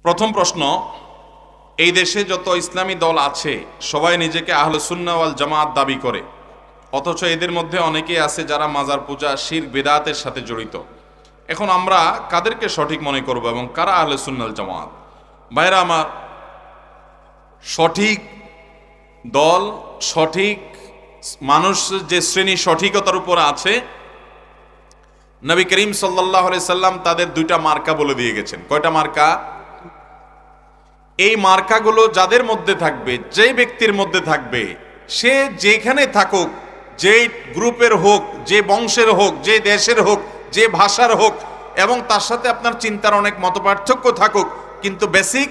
প্রথম প্রশ্ন, এই দেশে যত ইসলামী দল আছে সবাই নিজেকে আহলুস সুন্নাহ ওয়াল জামাত দাবি করে, অথচ এদের মধ্যে অনেকেই আছে যারা মাজার পূজা, শিরক, বিদআতের সাথে জড়িত। এখন আমরা কাদেরকে সঠিক মনে করব এবং কারা আহলুস সুন্নাহ ওয়াল জামাত? ভাইরা আমার, সঠিক দল, সঠিক মানুষ যে শ্রেণী সঠিকতার উপর আছে, নবী করিম সাল্লাল্লাহু আলাইহি সাল্লাম তাদের দুইটা মার্কা বলে দিয়ে গেছেন। কয়টা মার্কা? এই মার্কাগুলো যাদের মধ্যে থাকবে, যে ব্যক্তির মধ্যে থাকবে, সে যেখানে থাকুক, যে গ্রুপের হোক, যে বংশের হোক, যে দেশের হোক, যে ভাষার হোক, এবং তার সাথে আপনার চিন্তার অনেক মতপার্থক্য থাকুক, কিন্তু বেসিক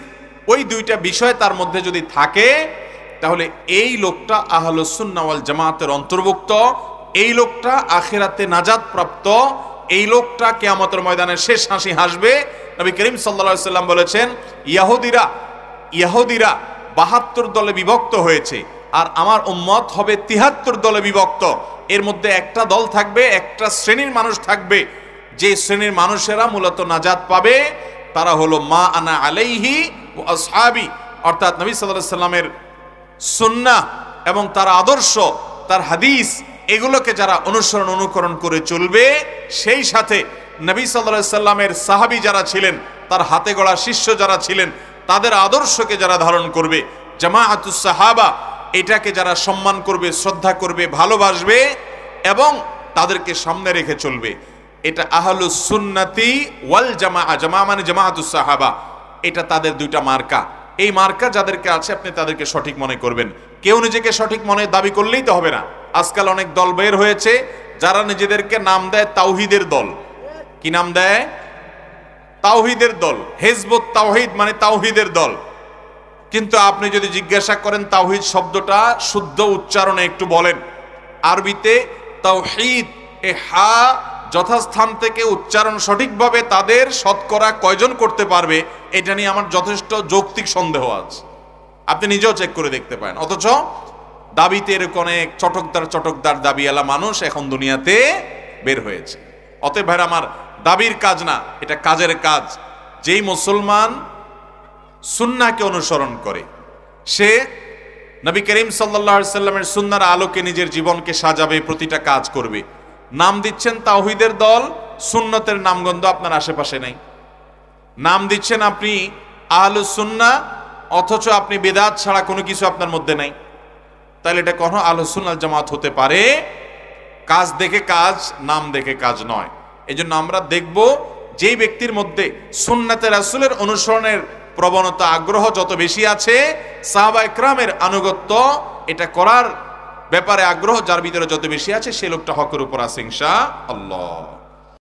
ওই দুইটা বিষয় তার মধ্যে যদি থাকে, তাহলে এই লোকটা আহলুস সুন্নাহ ওয়াল জামাতের অন্তর্ভুক্ত, এই লোকটা আখিরাতে নাজাত প্রাপ্ত, এই লোকটা কিয়ামতের ময়দানে শেষ হাসি হাসবে। নবী করিম সাল্লাল্লাহু আলাইহি সাল্লাম বলেছেন, ইহুদিরা ৭২ দলে বিভক্ত হয়েছে, আর আমার উম্মত হবে ৭৩ দলে বিভক্ত। এর মধ্যে একটা দল থাকবে, একটা শ্রেণীর মানুষ থাকবে, যে শ্রেণীর মানুষেরা মূলত নাজাত পাবে, তারা হলো মা আনা আলাইহি ওয়া আসহাবি, অর্থাৎ নবী সাল্লাল্লাহু আলাইহি সাল্লামের সুন্নাহ এবং তার আদর্শ, তার হাদিস, এগুলোকে যারা অনুকরণ করে চলবে, সেই সাথে নবী সাল্লাল্লাহু আলাইহি সাল্লামের সাহাবী যারা ছিলেন, তার হাতে গড়া শিষ্য যারা ছিলেন, তাদের আদর্শকে যারা ধারণ করবে, জামাআতুস সাহাবা, এটাকে যারা সম্মান করবে, শ্রদ্ধা করবে, ভালোবাসবে এবং তাদেরকে সামনে রেখে চলবে, এটা আহলুস সুন্নতি ওয়াল জামাআ। জামাআ মানে জামাআতুস সাহাবা, এটা তাদের দুইটা মার্কা। এই মার্কা যাদেরকে আছে, আপনি তাদেরকে সঠিক মনে করবেন। কেউ নিজেকে সঠিক মনে দাবি করলেই তো হবে না। আজকাল অনেক দল বের হয়েছে যারা নিজেদেরকে নাম দেয় তাওহীদের দল। কি নাম দেয়? তাওহীদের দল। হিজবুত তাওহীদ মানে তাওহীদের দল। কিন্তু আপনি যদি জিজ্ঞাসা করেন তাওহীদ শব্দটা শুদ্ধ উচ্চারণে একটু বলেন, আরবিতে তাওহীদ, এ হা যথাস্থান থেকে উচ্চারণ সঠিকভাবে তাদের শতকরা কয়জন করতে পারবে, এটা নিয়ে আমার যথেষ্ট যৌক্তিক সন্দেহ আছে। আপনি নিজেও চেক করে দেখতে পারেন। অথচ দাবিতে এরকম অনেক চটকদার দাবিওয়ালা মানুষ এখন দুনিয়াতে বের হয়েছে। অতএব ভাইরা আমার, দাবির কাজ না, এটা কাজের কাজ। যেই মুসলমান সুন্নাহকে অনুসরণ করে, সে নবী করিম সাল্লাল্লাহু আলাইহি সাল্লামের সুন্নাহর আলোকে নিজের জীবনকে সাজাবে, প্রতিটা কাজ করবে। নাম দিচ্ছেন তাওহীদের দল, সুন্নতের নামগন্ধ আপনার আশেপাশে নাই। নাম দিচ্ছেন আপনি আহলুস সুন্নাহ, অথচ আপনি বিদআত ছাড়া কোনো কিছু আপনার মধ্যে নাই। তাহলে এটা কোনো আহলুস সুন্নাহ জামাত হতে পারে? কাজ দেখে কাজ, নাম দেখে কাজ নয়। এজন্য আমরা দেখব, যেই ব্যক্তির মধ্যে সুন্নাতে রাসূলের অনুসরণের প্রবণতা, আগ্রহ যত বেশি আছে, সাহাবা ইকরামের আনুগত্য এটা করার ব্যাপারে আগ্রহ যার ভিতরে যত বেশি আছে, সে লোকটা হকের উপর আছে ইনশাআল্লাহ।